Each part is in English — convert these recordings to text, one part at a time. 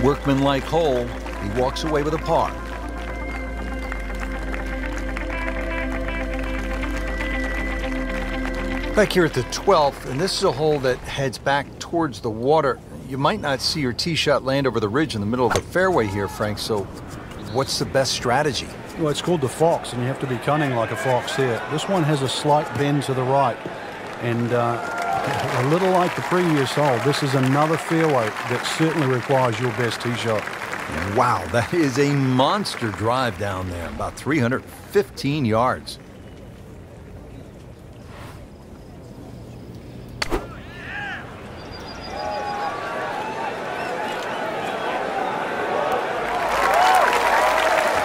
workmanlike hole. He walks away with a par. Back here at the 12th, and this is a hole that heads back towards the water. You might not see your tee shot land over the ridge in the middle of the fairway here, Frank, so what's the best strategy? Well, it's called the fox, and you have to be cunning like a fox here. This one has a slight bend to the right, and a little like the previous hole, this is another fairway that certainly requires your best tee shot. Wow, that is a monster drive down there, about 315 yards.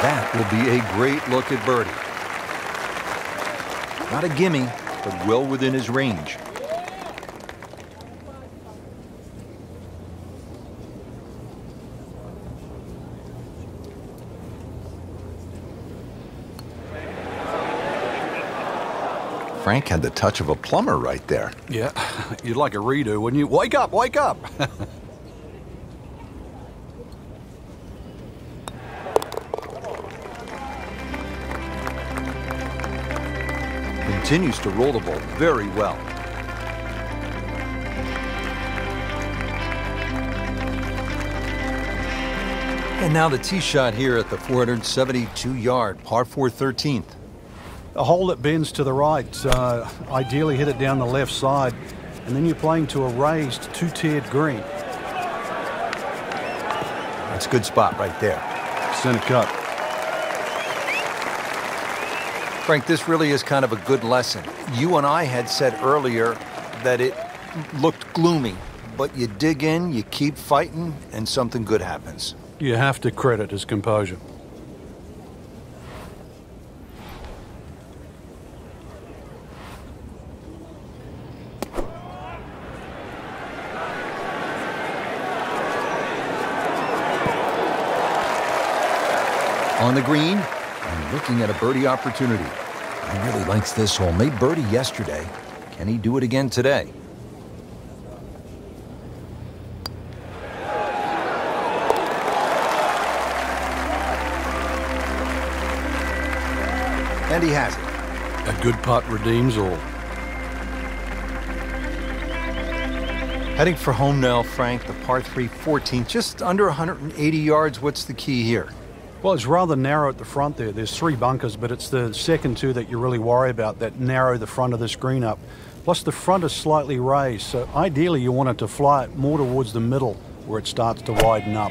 That will be a great look at birdie. Not a gimme, but well within his range. Frank had the touch of a plumber right there. Yeah, you'd like a redo, wouldn't you? Wake up, wake up! Continues to roll the ball very well. And now the tee shot here at the 472-yard par 4 13th. A hole that bends to the right, ideally hit it down the left side, and then you're playing to a raised two-tiered green. That's a good spot right there. Center cut. Frank, this really is kind of a good lesson. You and I had said earlier that it looked gloomy, but you dig in, you keep fighting, and something good happens. You have to credit his composure. On the green, and looking at a birdie opportunity. He really likes this hole. Made birdie yesterday. Can he do it again today? And he has it. A good putt redeems all. Heading for home now, Frank, the par 3 14th, just under 180 yards. What's the key here? Well, it's rather narrow at the front there. There's 3 bunkers, but it's the second 2 that you really worry about that narrow the front of the screen up. Plus, the front is slightly raised, so ideally you want it to fly it more towards the middle where it starts to widen up.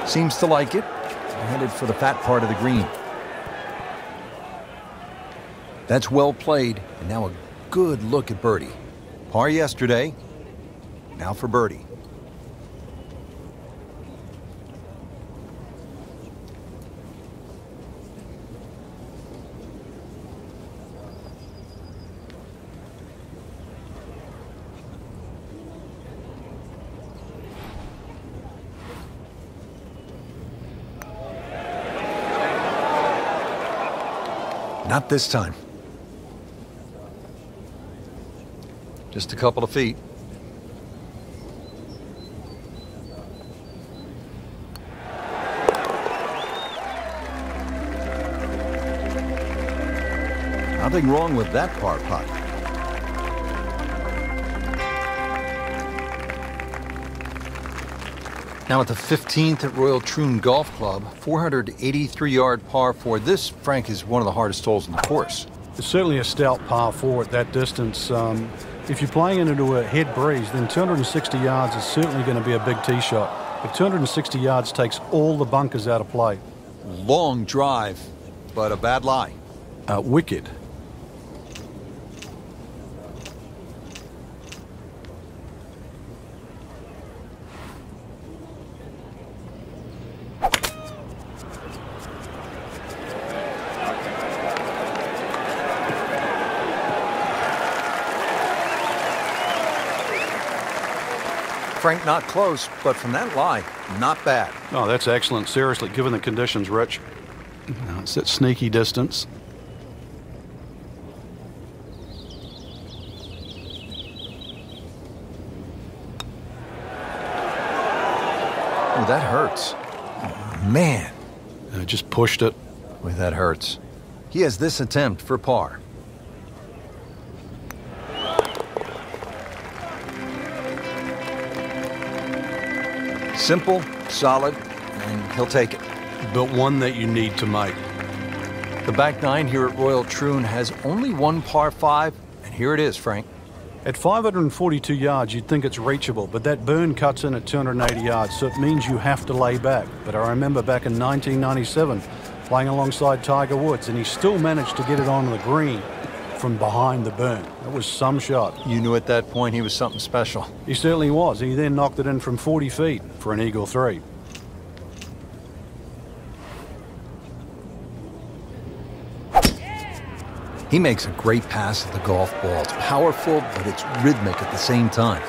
Seems to like it. Headed for the fat part of the green. That's well played, and now a good look at birdie. Par yesterday, now for birdie. Not this time. Just a couple of feet. Nothing wrong with that par putt. Now at the 15th at Royal Troon Golf Club, 483-yard par 4. This, Frank, is one of the hardest holes in the course. It's certainly a stout par 4 at that distance. If you're playing it into a head breeze, then 260 yards is certainly going to be a big tee shot. But 260 yards takes all the bunkers out of play. Long drive, but a bad lie. Wicked. Frank, not close, but from that lie, not bad. Oh, that's excellent. Seriously, given the conditions, Rich. No, it's that sneaky distance. that hurts. Man. Just pushed it. Boy, that hurts. He has this attempt for par. Simple, solid, and he'll take it. But one that you need to make. The back nine here at Royal Troon has only one par 5, and here it is, Frank. At 542 yards, you'd think it's reachable, but that burn cuts in at 280 yards, so it means you have to lay back. But I remember back in 1997, playing alongside Tiger Woods, and he still managed to get it onto the green from behind the burn. That was some shot. You knew at that point he was something special. He certainly was. He then knocked it in from 40 feet for an eagle 3. He makes a great pass at the golf ball. It's powerful, but it's rhythmic at the same time.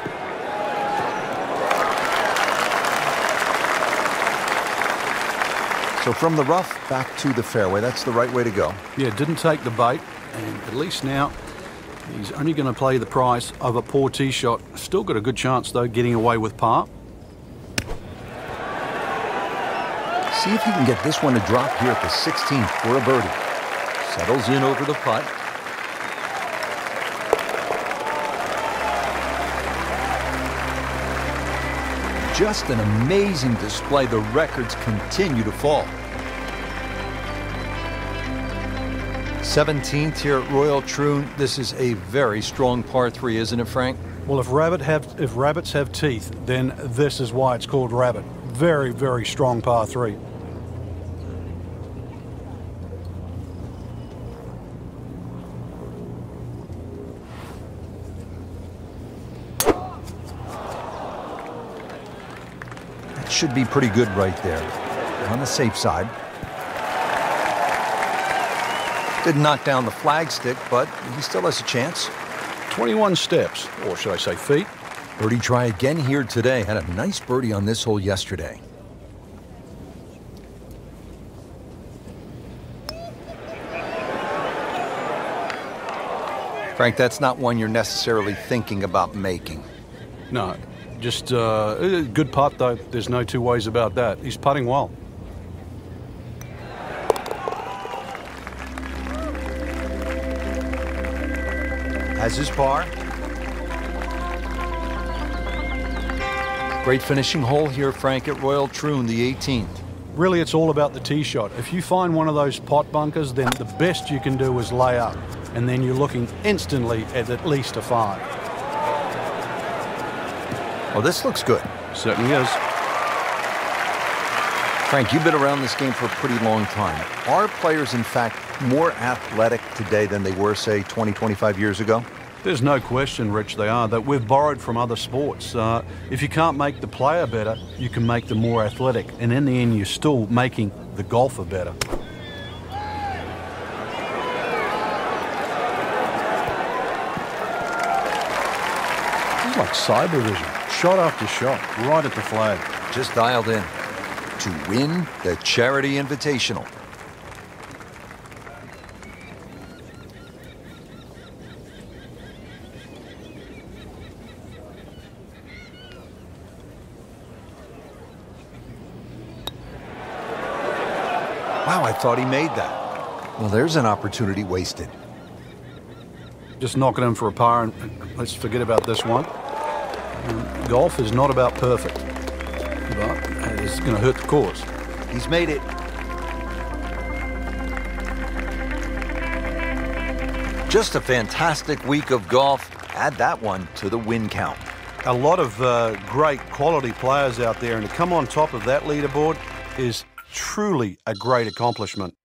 So from the rough back to the fairway, that's the right way to go. Yeah, didn't take the bait, and at least now he's only going to play the price of a poor tee shot. Still got a good chance, though, getting away with par. See if he can get this one to drop here at the 16th for a birdie. Settles in over the putt. Just an amazing display. The records continue to fall. 17th here at Royal Troon. This is a very strong par 3, isn't it, Frank? Well, if rabbits have teeth, then this is why it's called rabbit. Very, very strong par 3. Should be pretty good right there. On the safe side. Didn't knock down the flagstick, but he still has a chance. 21 steps, or should I say feet. Birdie try again here today. Had a nice birdie on this hole yesterday. Frank, that's not one you're necessarily thinking about making. No. Just a good putt, though. There's no two ways about that. He's putting well. Has his par. Great finishing hole here, Frank, at Royal Troon, the 18th. Really, it's all about the tee shot. If you find one of those pot bunkers, then the best you can do is lay up. And then you're looking instantly at least a 5. Well, this looks good. Certainly is. Frank, you've been around this game for a pretty long time. Are players, in fact, more athletic today than they were, say, 20, 25 years ago? There's no question, Rich, they are. That we've borrowed from other sports. If you can't make the player better, you can make them more athletic. And in the end, you're still making the golfer better. It's like cyber vision. Shot after shot, right at the flag. Just dialed in to win the Charity Invitational. Wow, I thought he made that. Well, there's an opportunity wasted. Just knock it in for a par, and let's forget about this one. Golf is not about perfect, but it's going to hurt the course. He's made it. Just a fantastic week of golf. Add that one to the win count. A lot of great quality players out there, and to come on top of that leaderboard is truly a great accomplishment.